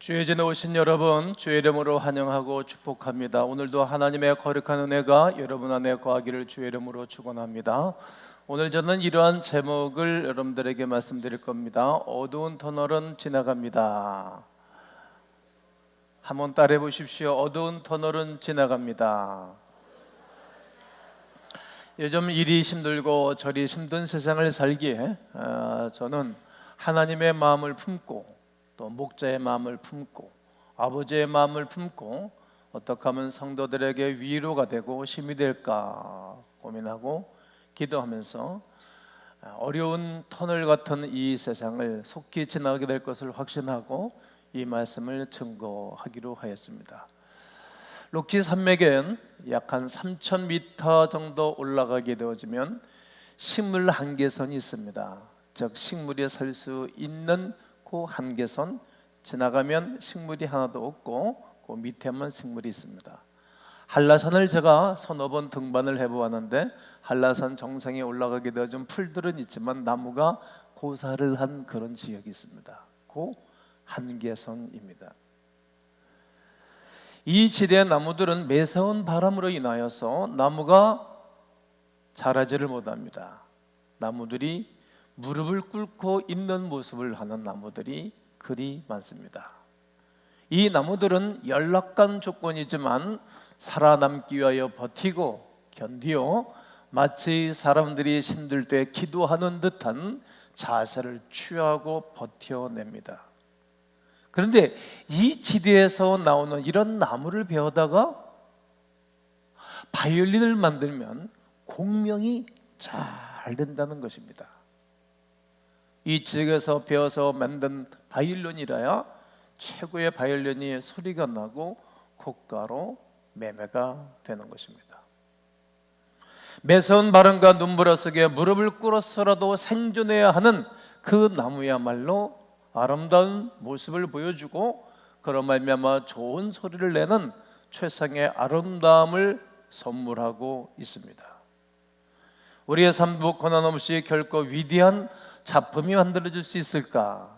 주의 전에 오신 여러분, 주의 이름으로 환영하고 축복합니다. 오늘도 하나님의 거룩한 은혜가 여러분 안에 거하기를 주의 이름으로 축원합니다. 오늘 저는 이러한 제목을 여러분들에게 말씀드릴 겁니다. 어두운 터널은 지나갑니다. 한번 따라해 보십시오. 어두운 터널은 지나갑니다. 요즘 일이 힘들고 저리 힘든 세상을 살기에 저는 하나님의 마음을 품고 또 목자의 마음을 품고 아버지의 마음을 품고 어떻게 하면 성도들에게 위로가 되고 힘이 될까 고민하고 기도하면서 어려운 터널 같은 이 세상을 속히 지나가게 될 것을 확신하고 이 말씀을 증거하기로 하였습니다. 록지 산맥엔 약 한 3,000m 정도 올라가게 되어지면 식물 한계선이 있습니다. 즉 식물이 살 수 있는 그 한계선 지나가면 식물이 하나도 없고 그 밑에만 식물이 있습니다. 한라산을 제가 서너 번 등반을 해보았는데 한라산 정상에 올라가게 되어진 풀들은 있지만 나무가 고사를 한 그런 지역이 있습니다. 그 한계선입니다. 이 지대의 나무들은 매서운 바람으로 인하여서 나무가 자라지를 못합니다. 나무들이 무릎을 꿇고 있는 모습을 하는 나무들이 그리 많습니다. 이 나무들은 열악한 조건이지만 살아남기 위하여 버티고 견디어 마치 사람들이 힘들 때 기도하는 듯한 자세를 취하고 버텨냅니다. 그런데 이 지대에서 나오는 이런 나무를 베어다가 바이올린을 만들면 공명이 잘 된다는 것입니다. 이 지역에서 베어서 만든 바이올린이라야 최고의 바이올린이 소리가 나고 고가로 매매가 되는 것입니다. 매서운 바람과 눈보라 속에 무릎을 꿇어서라도 생존해야 하는 그 나무야말로 아름다운 모습을 보여주고 그런 말미암아 좋은 소리를 내는 최상의 아름다움을 선물하고 있습니다. 우리의 삶도 고난 없이 결코 위대한 작품이 만들어질 수 있을까?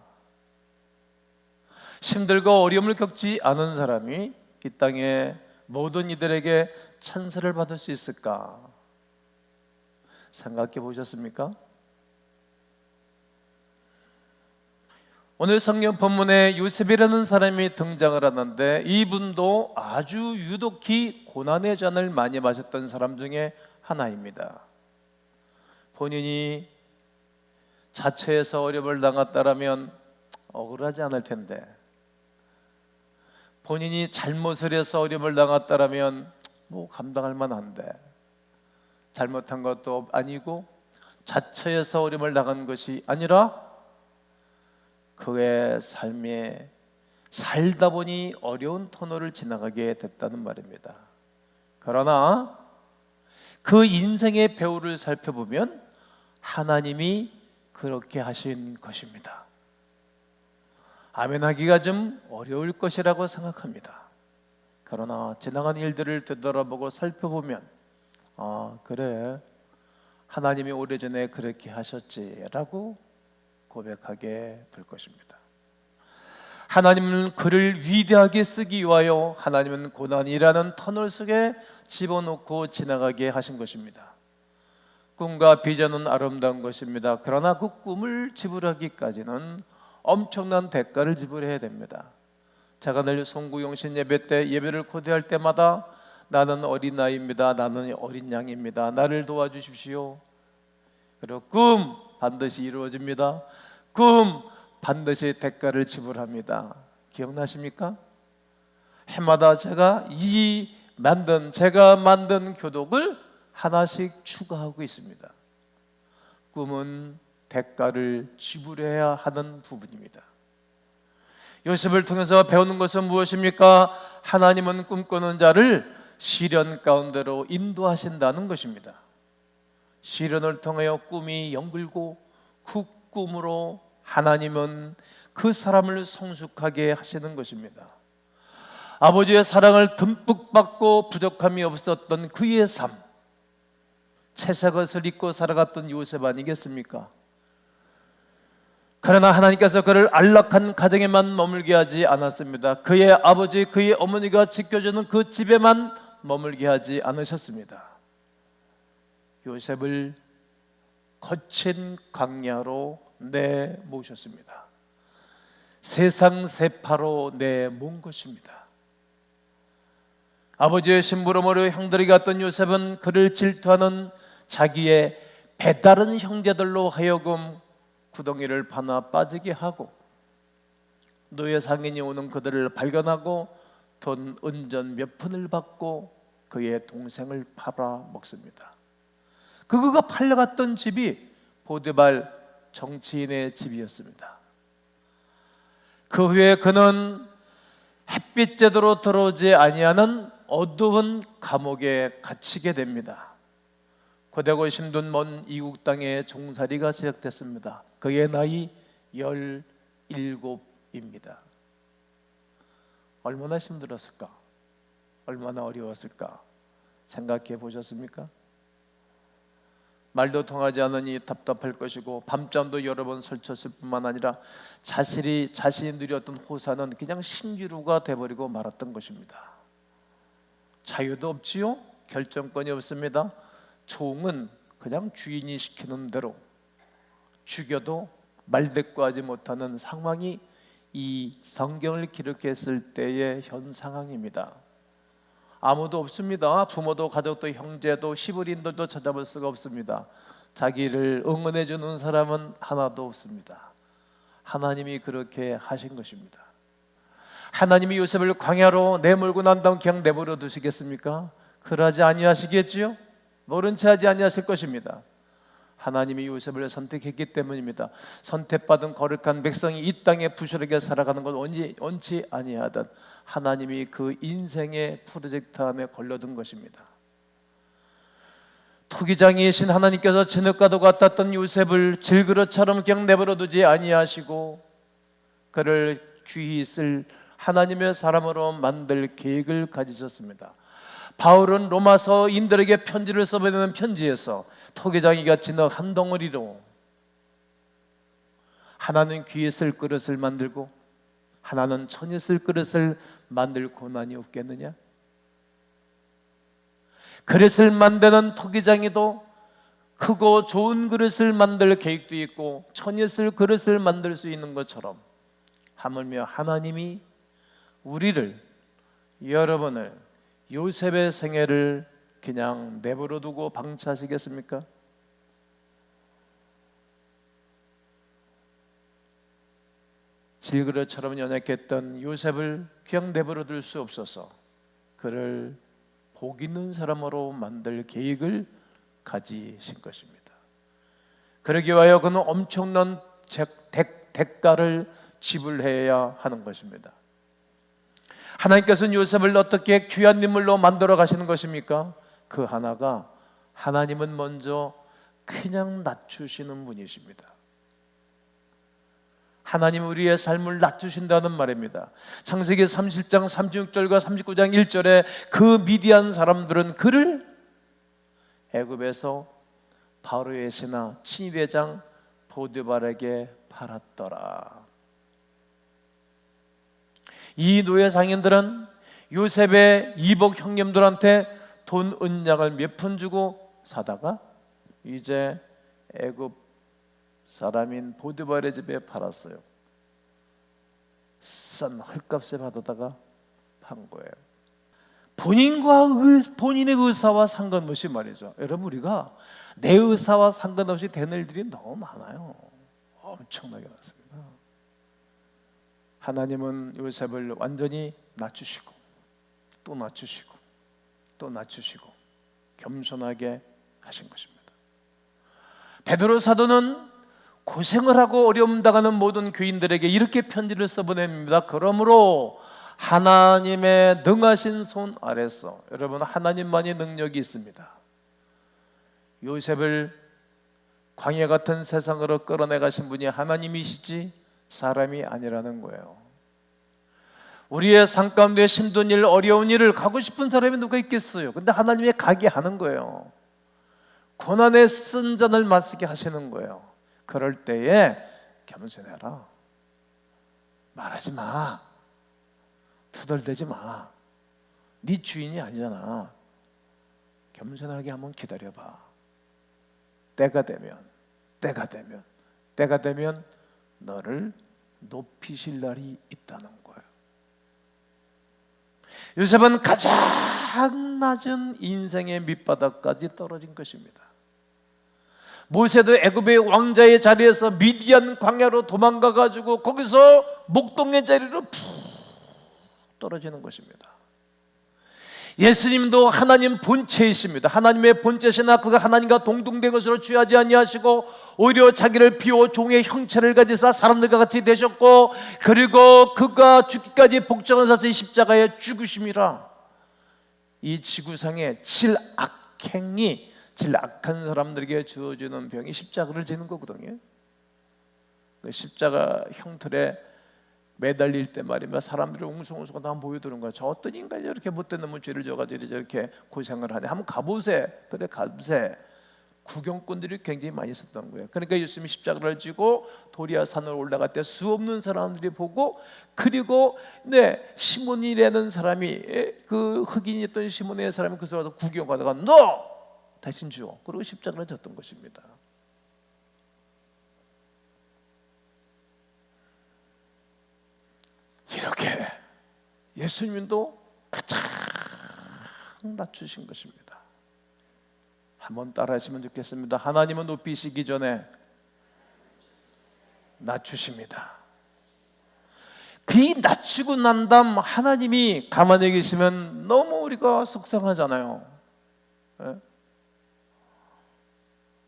힘들고 어려움을 겪지 않은 사람이 이 땅에 모든 이들에게 찬사를 받을 수 있을까? 생각해 보셨습니까? 오늘 성경 본문에 요셉이라는 사람이 등장을 하는데 이분도 아주 유독히 고난의 잔을 많이 마셨던 사람 중에 하나입니다. 본인이 자처해서 어려움을 당했다라면 억울하지 않을 텐데 본인이 잘못을 해서 어려움을 당했다라면 뭐 감당할 만한데 잘못한 것도 아니고 자처해서 어려움을 당한 것이 아니라 그의 삶에 살다 보니 어려운 터널을 지나가게 됐다는 말입니다. 그러나 그 인생의 배후를 살펴보면 하나님이 그렇게 하신 것입니다. 아멘하기가 좀 어려울 것이라고 생각합니다. 그러나 지나간 일들을 되돌아보고 살펴보면 그래 하나님이 오래전에 그렇게 하셨지라고 고백하게 될 것입니다. 하나님은 그를 위대하게 쓰기 위하여 하나님은 고난이라는 터널 속에 집어넣고 지나가게 하신 것입니다. 꿈과 비전은 아름다운 것입니다. 그러나 그 꿈을 지불하기까지는 엄청난 대가를 지불해야 됩니다. 제가 늘 송구용신 예배 때 예배를 코디할 때마다 나는 어린아이입니다. 나는 어린 양입니다. 나를 도와주십시오. 그리고 꿈 반드시 이루어집니다. 꿈 반드시 대가를 지불합니다. 기억나십니까? 해마다 제가 만든 교독을 하나씩 추가하고 있습니다. 꿈은 대가를 지불해야 하는 부분입니다. 요셉을 통해서 배우는 것은 무엇입니까? 하나님은 꿈꾸는 자를 시련 가운데로 인도하신다는 것입니다. 시련을 통하여 꿈이 연결고 그 꿈으로 하나님은 그 사람을 성숙하게 하시는 것입니다. 아버지의 사랑을 듬뿍 받고 부족함이 없었던 그의 삶, 채색옷을 입고 살아갔던 요셉 아니겠습니까? 그러나 하나님께서 그를 안락한 가정에만 머물게 하지 않았습니다. 그의 아버지, 그의 어머니가 지켜주는 그 집에만 머물게 하지 않으셨습니다. 요셉을 거친 광야로 내모셨습니다. 세상 세파로 내몬 것입니다. 아버지의 심부름으로 형들이 갔던 요셉은 그를 질투하는 자기의 배다른 형제들로 하여금 구덩이를 파나 빠지게 하고, 노예 상인이 오는 그들을 발견하고 돈 은전 몇 푼을 받고 그의 동생을 팔아먹습니다. 그가 팔려갔던 집이 보디발 정치인의 집이었습니다. 그 후에 그는 햇빛 제대로 들어오지 아니하는 어두운 감옥에 갇히게 됩니다. 고되고 힘든 먼 이국 땅의 종살이가 시작됐습니다. 그의 나이 17입니다. 얼마나 힘들었을까? 얼마나 어려웠을까? 생각해 보셨습니까? 말도 통하지 않으니 답답할 것이고 밤잠도 여러 번 설쳤을 뿐만 아니라 자신이 누렸던 호사는 그냥 신기루가 돼버리고 말았던 것입니다. 자유도 없지요? 결정권이 없습니다. 총은 그냥 주인이 시키는 대로 죽여도 말대꾸하지 못하는 상황이 이 성경을 기록했을 때의 현 상황입니다. 아무도 없습니다. 부모도 가족도 형제도 시부인들도 찾아볼 수가 없습니다. 자기를 응원해 주는 사람은 하나도 없습니다. 하나님이 그렇게 하신 것입니다. 하나님이 요셉을 광야로 내몰고 난 다음 그냥 내버려 두시겠습니까? 그러지 아니하시겠지요? 모른 채 하지 아니하실 것입니다. 하나님이 요셉을 선택했기 때문입니다. 선택받은 거룩한 백성이 이 땅에 부실하게 살아가는 건 원치 아니하던 하나님이 그 인생의 프로젝트 안에 걸려든 것입니다. 토기장이신 하나님께서 진흙과도 같았던 요셉을 질그릇처럼 그냥 내버려 두지 아니하시고 그를 귀히 쓸 하나님의 사람으로 만들 계획을 가지셨습니다. 바울은 로마서인들에게 편지를 써보내는 편지에서 토기장이가 진흙 한 덩어리로 하나는 귀에 쓸 그릇을 만들고 하나는 천에 쓸 그릇을 만들 고난이 없겠느냐? 그릇을 만드는 토기장이도 크고 좋은 그릇을 만들 계획도 있고 천에 쓸 그릇을 만들 수 있는 것처럼 하물며 하나님이 우리를, 여러분을, 요셉의 생애를 그냥 내버려 두고 방치하시겠습니까? 질그릇처럼 연약했던 요셉을 그냥 내버려 둘 수 없어서 그를 복 있는 사람으로 만들 계획을 가지신 것입니다. 그러기 위하여 그는 엄청난 대가를 지불해야 하는 것입니다. 하나님께서는 요셉을 어떻게 귀한 인물로 만들어 가시는 것입니까? 그 하나가 하나님은 먼저 그냥 낮추시는 분이십니다. 하나님 우리의 삶을 낮추신다는 말입니다. 창세기 37장 36절과 39장 1절에 그 미디안 사람들은 그를 애굽에서 바로의 신하 친위대장 보디발에게 팔았더라. 이 노예 상인들은 요셉의 이복 형님들한테 돈 은장을 몇 푼 주고 사다가 이제 애굽 사람인 보디발의 집에 팔았어요. 싼 헐값에 받아다가 판 거예요. 본인의 의사와 상관없이 말이죠. 여러분, 우리가 내 의사와 상관없이 되는 일들이 너무 많아요. 엄청나게 많습니다. 하나님은 요셉을 완전히 낮추시고 또 낮추시고 또 낮추시고 겸손하게 하신 것입니다. 베드로 사도는 고생을 하고 어려움 당하는 모든 교인들에게 이렇게 편지를 써보냅니다. 그러므로 하나님의 능하신 손 아래서, 여러분, 하나님만이 능력이 있습니다. 요셉을 광야 같은 세상으로 끌어내 가신 분이 하나님이시지 사람이 아니라는 거예요. 우리의 삶 가운데 힘든 일, 어려운 일을 가고 싶은 사람이 누가 있겠어요? 근데 하나님이 가게 하는 거예요. 고난의 쓴 잔을 마시게 하시는 거예요. 그럴 때에 겸손해라. 말하지 마. 투덜대지 마. 네 주인이 아니잖아. 겸손하게 한번 기다려봐. 때가 되면 너를 높이실 날이 있다는 거예요. 요셉은 가장 낮은 인생의 밑바닥까지 떨어진 것입니다. 모세도 애굽의 왕자의 자리에서 미디안 광야로 도망가가지고 거기서 목동의 자리로 푹 떨어지는 것입니다. 예수님도 하나님 본체이십니다. 하나님의 본체시나 그가 하나님과 동등된 것으로 취하지 아니하시고 오히려 자기를 비워 종의 형체를 가지사 사람들과 같이 되셨고, 그리고 그가 죽기까지 복종한 사슬 십자가에 죽으심이라. 이 지구상의 제일 악한 사람들에게 주어지는 병이 십자가를 지는 거거든요. 그 십자가 형틀에 매달릴 때 말이면 사람들이 웅성웅성 다 모여드는 거야. 저 어떤 인간이 저렇게 못된 놈의 죄를 져가지고 저렇게 고생을 하냐. 한번 가보세요. 그래, 가보세요. 구경꾼들이 굉장히 많이 있었던 거예요. 그러니까 예수님이 십자가를 지고 도리아 산을 올라갈 때 수없는 사람들이 보고, 그리고 시몬이라는 사람이, 그 흑인이었던 시몬의 사람이 그 사람을 구경하다가 너 대신 주어, 그리고 십자가를 졌던 것입니다. 이렇게 예수님도 가장 낮추신 것입니다. 한번 따라하시면 좋겠습니다. 하나님은 높이시기 전에 낮추십니다. 그 낮추고 난 다음 하나님이 가만히 계시면 너무 우리가 속상하잖아요. 네?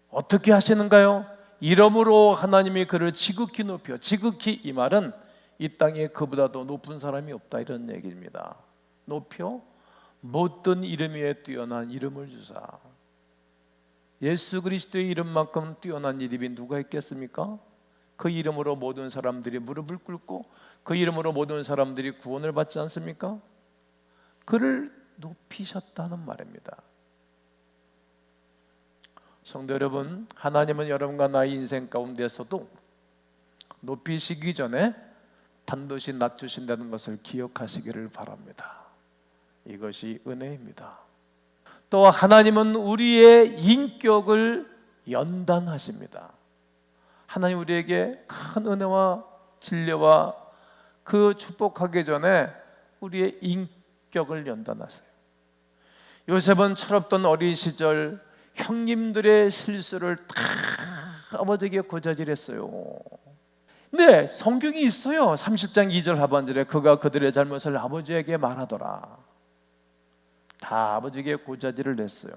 어떻게 하시는가요? 이러므로 하나님이 그를 지극히 높여, 지극히 이 말은 이 땅에 그보다도 높은 사람이 없다, 이런 얘기입니다. 높여 못된 이름 위에 뛰어난 이름을 주사. 예수 그리스도의 이름만큼 뛰어난 이름이 누가 있겠습니까? 그 이름으로 모든 사람들이 무릎을 꿇고 그 이름으로 모든 사람들이 구원을 받지 않습니까? 그를 높이셨다는 말입니다. 성도 여러분, 하나님은 여러분과 나의 인생 가운데서도 높이시기 전에 반드시 낮추신다는 것을 기억하시기를 바랍니다. 이것이 은혜입니다. 또 하나님은 우리의 인격을 연단하십니다. 하나님 우리에게 큰 은혜와 진료와 그 축복하기 전에 우리의 인격을 연단하세요. 요셉은 철없던 어린 시절 형님들의 실수를 다 아버지에게 고자질했어요. 네, 성경이 있어요. 30장 2절 하반절에 그가 그들의 잘못을 아버지에게 말하더라. 다 아버지에게 고자질을 냈어요.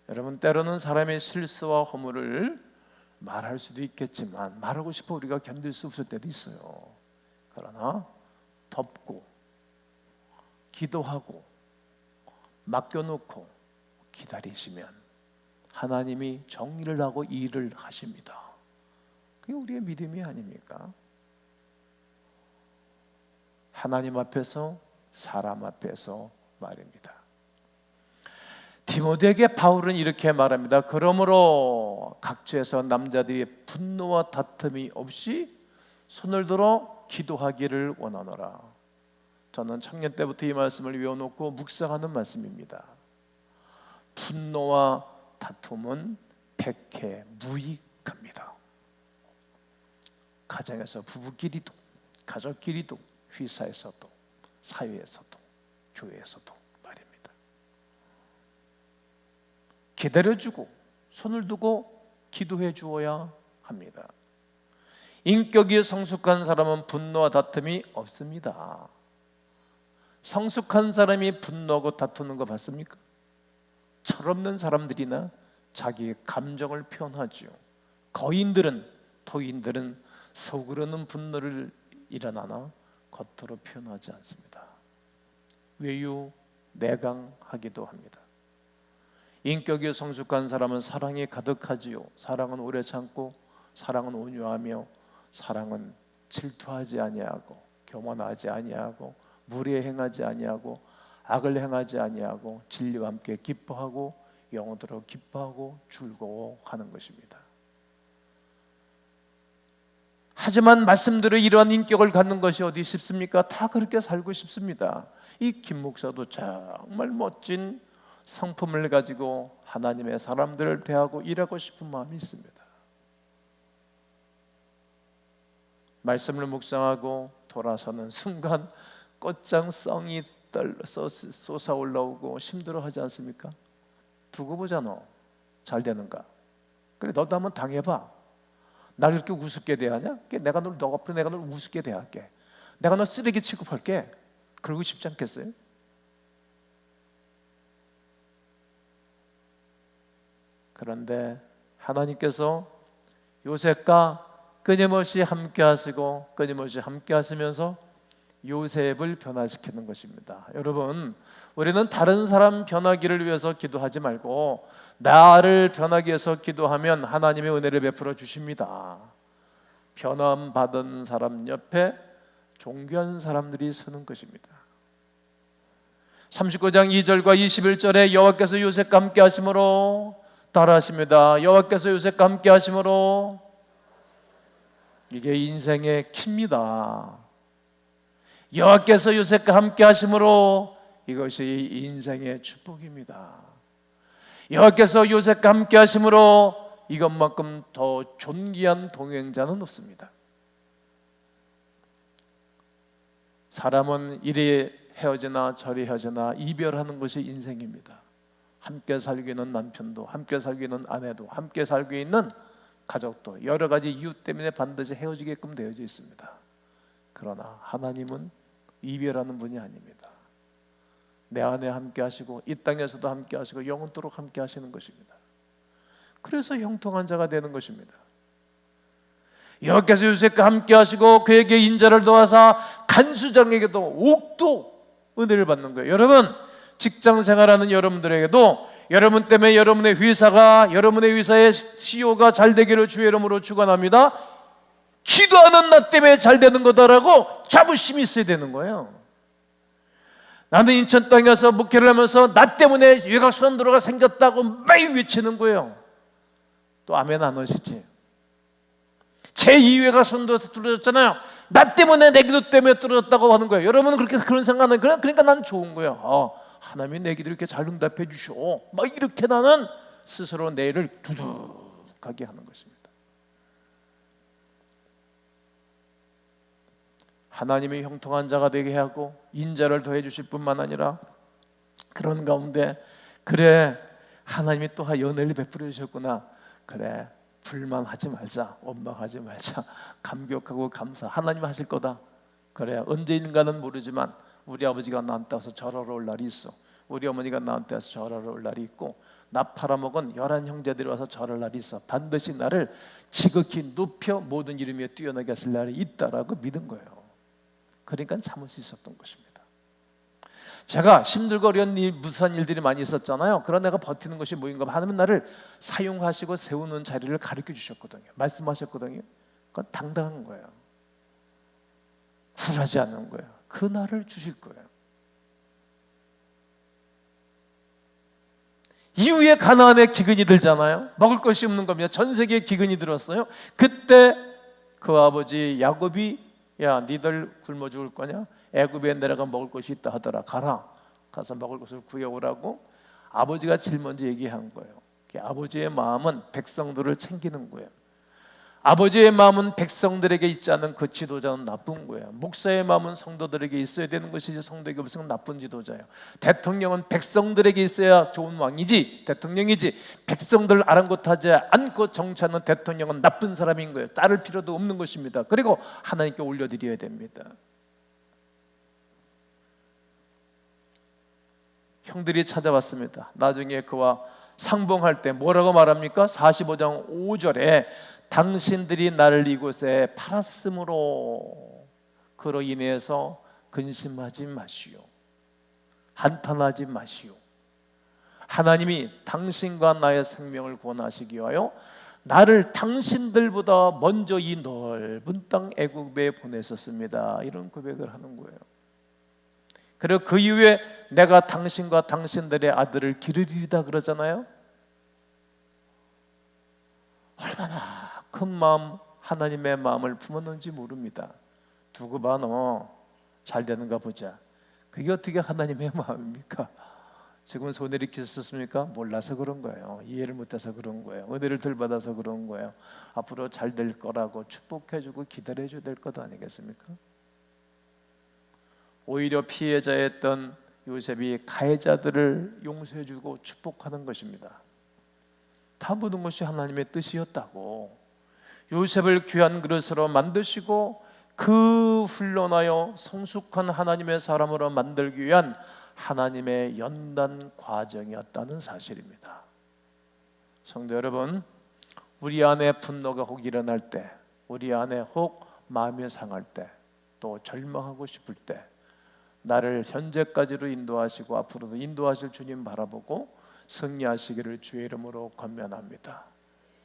여러분, 때로는 사람의 실수와 허물을 말할 수도 있겠지만 말하고 싶어 우리가 견딜 수 없을 때도 있어요. 그러나 덮고 기도하고 맡겨놓고 기다리시면 하나님이 정리를 하고 일을 하십니다. 그게 우리의 믿음이 아닙니까? 하나님 앞에서 사람 앞에서 말입니다. 디모데에게 바울은 이렇게 말합니다. 그러므로 각처에서 남자들이 분노와 다툼이 없이 손을 들어 기도하기를 원하노라. 저는 청년 때부터 이 말씀을 외워놓고 묵상하는 말씀입니다. 분노와 다툼은 백해 무익합니다. 가정에서 부부끼리도, 가족끼리도, 회사에서도, 사회에서도, 교회에서도 말입니다. 기다려주고 손을 두고 기도해 주어야 합니다. 인격이 성숙한 사람은 분노와 다툼이 없습니다. 성숙한 사람이 분노하고 다투는 거 봤습니까? 철없는 사람들이나 자기의 감정을 표현하죠. 토인들은 속으로는 분노를 일어나나 겉으로 표현하지 않습니다. 외유 내강하기도 합니다. 인격이 성숙한 사람은 사랑이 가득하지요. 사랑은 오래 참고, 사랑은 온유하며, 사랑은 질투하지 아니하고, 교만하지 아니하고, 무례 행하지 아니하고, 악을 행하지 아니하고, 진리와 함께 기뻐하고, 영원토록 기뻐하고 즐거워하는 것입니다. 하지만 말씀대로 이러한 인격을 갖는 것이 어디 쉽습니까? 다 그렇게 살고 싶습니다. 이 김 목사도 정말 멋진 성품을 가지고 하나님의 사람들을 대하고 일하고 싶은 마음이 있습니다. 말씀을 묵상하고 돌아서는 순간 꽃장성이 솟아올라오고 힘들어하지 않습니까? 두고 보자, 너 잘 되는가? 그래, 너도 한번 당해봐. 나를 이렇게 우습게 대하냐? 너 앞으로 내가 널 우습게 대할게. 내가 너 쓰레기 취급할게. 그러고 싶지 않겠어요? 그런데 하나님께서 요셉과 끊임없이 함께 하시고 끊임없이 함께 하시면서 요셉을 변화시키는 것입니다. 여러분, 우리는 다른 사람 변하기를 위해서 기도하지 말고 나를 변하기 위해서 기도하면 하나님의 은혜를 베풀어 주십니다. 변함받은 사람 옆에 존귀한 사람들이 서는 것입니다. 39장 2절과 21절에 여호와께서 요셉과 함께 하심으로, 따라하십니다. 여호와께서 요셉과 함께 하심으로. 이게 인생의 키입니다. 여호와께서 요셉과 함께 하심으로, 이것이 인생의 축복입니다. 여호와께서 요셉과 함께 하심으로, 이것만큼 더 존귀한 동행자는 없습니다. 사람은 이리 헤어지나 저리 헤어지나 이별하는 것이 인생입니다. 함께 살고 있는 남편도, 함께 살고 있는 아내도, 함께 살고 있는 가족도 여러 가지 이유 때문에 반드시 헤어지게끔 되어져 있습니다. 그러나 하나님은 이별하는 분이 아닙니다. 내 안에 함께 하시고 이 땅에서도 함께 하시고 영원토록 함께 하시는 것입니다. 그래서 형통한 자가 되는 것입니다. 여호와께서 요셉과 함께 하시고 그에게 인자를 더하사 간수장에게도 옥도 은혜를 받는 거예요. 여러분, 직장 생활하는 여러분들에게도 여러분 때문에 여러분의 회사의 CEO가 잘 되기를 주의 이름으로 축원합니다. 기도하는 나 때문에 잘 되는 거다라고 자부심이 있어야 되는 거예요. 나는 인천 땅에 가서 목회를 하면서 나 때문에 외곽선도로가 생겼다고 매일 외치는 거예요. 또 아멘 안 하시지? 제2외곽선도로에서 뚫어졌잖아요. 나 때문에, 내 기도 때문에 뚫어졌다고 하는 거예요. 여러분은 그런 생각은, 그러니까 난 좋은 거예요. 하나님이 내 기도를 이렇게 잘 응답해 주셔. 막 이렇게 나는 스스로 내일을 두둑하게 하는 것입니다. 하나님이 형통한 자가 되게 하고 인자를 더해 주실 뿐만 아니라 그런 가운데, 그래, 하나님이 또 연애를 베풀어 주셨구나. 그래, 불만하지 말자, 원망하지 말자, 감격하고 감사. 하나님 하실 거다. 그래, 언제인가는 모르지만 우리 아버지가 나한테 와서 절하러 올 날이 있어. 우리 어머니가 나한테 와서 절하러 올 날이 있고, 나 팔아먹은 11 형제들이 와서 절할 날이 있어. 반드시 나를 지극히 높여 모든 이름 위에 뛰어나게 하실 날이 있다라고 믿은 거예요. 그러니까 참을 수 있었던 것입니다. 제가 힘들고 어려운 무수한 일들이 많이 있었잖아요. 그런 내가 버티는 것이 뭐인가? 하나님은 나를 사용하시고 세우는 자리를 가르쳐 주셨거든요. 말씀하셨거든요. 그건 당당한 거예요. 굴하지 않는 거예요. 그 날을 주실 거예요. 이후에 가나안에 기근이 들잖아요. 먹을 것이 없는 겁니다. 전 세계에 기근이 들었어요. 그때 그 아버지 야곱이, 야, 니들 굶어 죽을 거냐? 애굽에 내려가 먹을 것이 있다 하더라. 가라. 가서 먹을 것을 구해오라고 아버지가 제일 먼저 얘기한 거예요. 아버지의 마음은 백성들을 챙기는 거예요. 아버지의 마음은 백성들에게 있지 않은 그 지도자는 나쁜 거예요. 목사의 마음은 성도들에게 있어야 되는 것이지 성도에게 없으면 나쁜 지도자예요. 대통령은 백성들에게 있어야 좋은 왕이지, 대통령이지, 백성들을 아랑곳하지 않고 정치하는 대통령은 나쁜 사람인 거예요. 따를 필요도 없는 것입니다. 그리고 하나님께 올려드려야 됩니다. 형들이 찾아왔습니다. 나중에 그와 상봉할 때 뭐라고 말합니까? 45장 5절에 당신들이 나를 이곳에 팔았으므로 그로 인해서 근심하지 마시오, 한탄하지 마시오. 하나님이 당신과 나의 생명을 구원하시기 위하여 나를 당신들보다 먼저 이 넓은 땅 애굽에 보내셨습니다. 이런 고백을 하는 거예요. 그리고 그 이후에 내가 당신과 당신들의 아들을 기르리다 그러잖아요. 얼마나 큰 마음, 하나님의 마음을 품었는지 모릅니다. 두고 봐, 너 잘 되는가 보자. 그게 어떻게 하나님의 마음입니까? 지금 손에 이렇게 썼습니까? 몰라서 그런 거예요. 이해를 못해서 그런 거예요. 은혜를 덜 받아서 그런 거예요. 앞으로 잘 될 거라고 축복해주고 기다려줘야 될 것 아니겠습니까? 오히려 피해자였던 요셉이 가해자들을 용서해주고 축복하는 것입니다. 다 모든 것이 하나님의 뜻이었다고. 요셉을 귀한 그릇으로 만드시고 그 훈련하여 성숙한 하나님의 사람으로 만들기 위한 하나님의 연단 과정이었다는 사실입니다. 성도 여러분, 우리 안에 분노가 혹 일어날 때, 우리 안에 혹 마음이 상할 때, 또 절망하고 싶을 때 나를 현재까지로 인도하시고 앞으로도 인도하실 주님 바라보고 승리하시기를 주의 이름으로 권면합니다.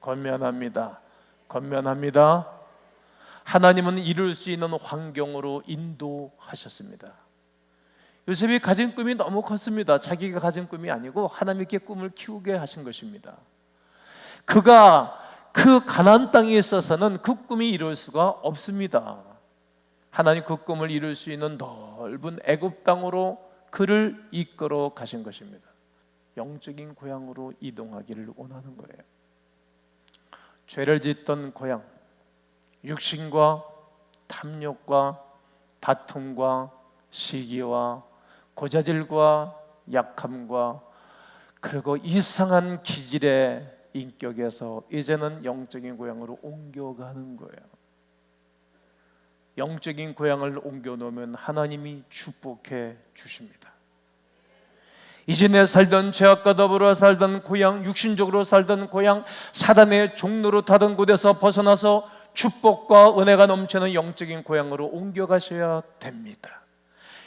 권면합니다. 권면합니다. 하나님은 이룰 수 있는 환경으로 인도하셨습니다. 요셉이 가진 꿈이 너무 컸습니다. 자기가 가진 꿈이 아니고 하나님께 꿈을 키우게 하신 것입니다. 그가 그 가나안 땅에 있어서는 그 꿈이 이룰 수가 없습니다. 하나님 그 꿈을 이룰 수 있는 넓은 애굽 땅으로 그를 이끌어 가신 것입니다. 영적인 고향으로 이동하기를 원하는 거예요. 죄를 짓던 고향, 육신과 탐욕과 다툼과 시기와 고자질과 약함과 그리고 이상한 기질의 인격에서 이제는 영적인 고향으로 옮겨가는 거예요. 영적인 고향을 옮겨놓으면 하나님이 축복해 주십니다. 이전에 살던 죄악과 더불어 살던 고향, 육신적으로 살던 고향, 사단의 종로로 타던 곳에서 벗어나서 축복과 은혜가 넘치는 영적인 고향으로 옮겨가셔야 됩니다.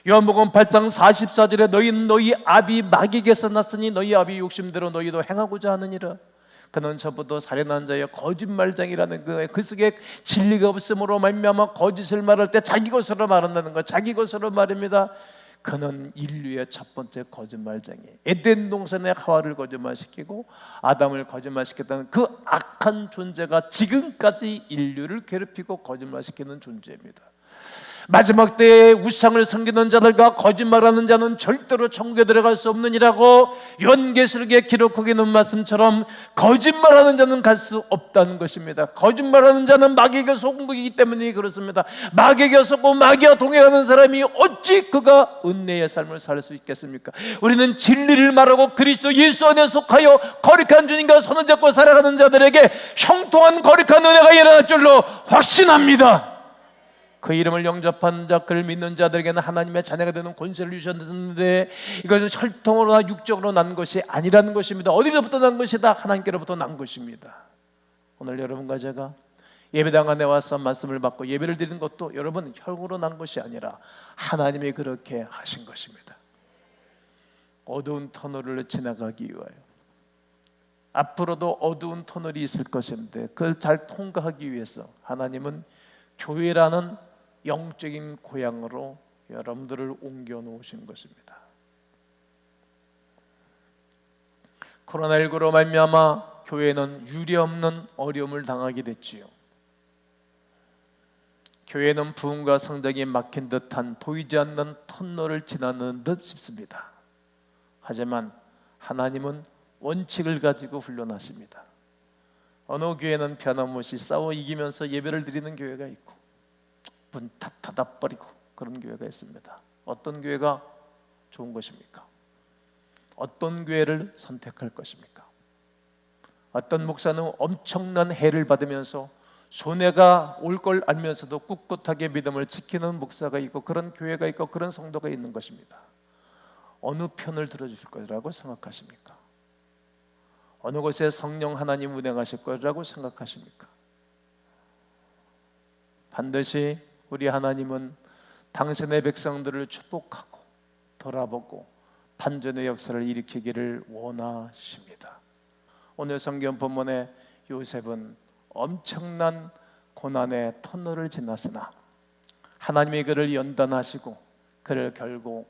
요한복음 8장 44절에 너희는 너희 아비 마귀에게서 났으니 너희 아비 욕심대로 너희도 행하고자 하느니라. 그는 저보다 살인한 자여 거짓말장이라는 그 속에 진리가 없음으로 말미암아 거짓을 말할 때 자기 것으로 말한다는 것, 자기 것으로 말입니다. 그는 인류의 첫 번째 거짓말쟁이, 에덴 동산에 하와를 거짓말시키고 아담을 거짓말시켰다는 그 악한 존재가 지금까지 인류를 괴롭히고 거짓말시키는 존재입니다. 마지막 때에 우상을 섬기는 자들과 거짓말하는 자는 절대로 천국에 들어갈 수 없느니라고 요한계시록에 기록하고 있는 말씀처럼 거짓말하는 자는 갈 수 없다는 것입니다. 거짓말하는 자는 마귀에게 속은 것이기 때문에 그렇습니다. 마귀에게 속고 마귀와 동행하는 사람이 어찌 그가 은혜의 삶을 살 수 있겠습니까? 우리는 진리를 말하고 그리스도 예수 안에 속하여 거룩한 주님과 손을 잡고 살아가는 자들에게 형통한 거룩한 은혜가 일어날 줄로 확신합니다. 그 이름을 영접한 자, 그를 믿는 자들에게는 하나님의 자녀가 되는 권세를 주셨는데 이것은 혈통으로나 육적으로 난 것이 아니라는 것입니다. 어디로부터 난 것이다? 하나님께로부터 난 것입니다. 오늘 여러분과 제가 예배당 안에 와서 말씀을 받고 예배를 드리는 것도 여러분 혈구로 난 것이 아니라 하나님이 그렇게 하신 것입니다. 어두운 터널을 지나가기 위하여, 앞으로도 어두운 터널이 있을 것인데 그걸 잘 통과하기 위해서 하나님은 교회라는 영적인 고향으로 여러분들을 옮겨 놓으신 것입니다. 코로나19로 말미암아 교회는 유례없는 어려움을 당하게 됐지요. 교회는 부흥과 성장이 막힌 듯한 보이지 않는 터널을 지나는 듯 싶습니다. 하지만 하나님은 원칙을 가지고 훈련하십니다. 어느 교회는 변함없이 싸워 이기면서 예배를 드리는 교회가 있고 문 다 닫아버리고 그런 교회가 있습니다. 어떤 교회가 좋은 것입니까? 어떤 교회를 선택할 것입니까? 어떤 목사는 엄청난 해를 받으면서 손해가 올 걸 알면서도 꿋꿋하게 믿음을 지키는 목사가 있고 그런 교회가 있고 그런 성도가 있는 것입니다. 어느 편을 들어주실 거라고 생각하십니까? 어느 곳에 성령 하나님 운행하실 거라고 생각하십니까? 반드시 우리 하나님은 당신의 백성들을 축복하고 돌아보고 반전의 역사를 일으키기를 원하십니다. 오늘 성경 본문의 요셉은 엄청난 고난의 터널을 지났으나 하나님이 그를 연단하시고 그를 결국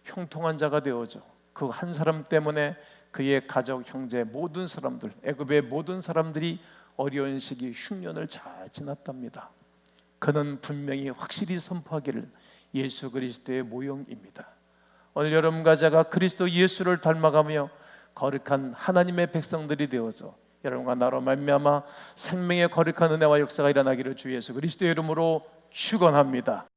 형통한 자가 되어줘 그 한 사람 때문에 그의 가족, 형제, 모든 사람들, 애굽의 모든 사람들이 어려운 시기 흉년을 잘 지났답니다. 그는 분명히 확실히 선포하기를 예수 그리스도의 모형입니다. 오늘 여러분과 제가 그리스도 예수를 닮아가며 거룩한 하나님의 백성들이 되어서 여러분과 나로 말미암아 생명의 거룩한 은혜와 역사가 일어나기를 주 예수 그리스도의 이름으로 축원합니다.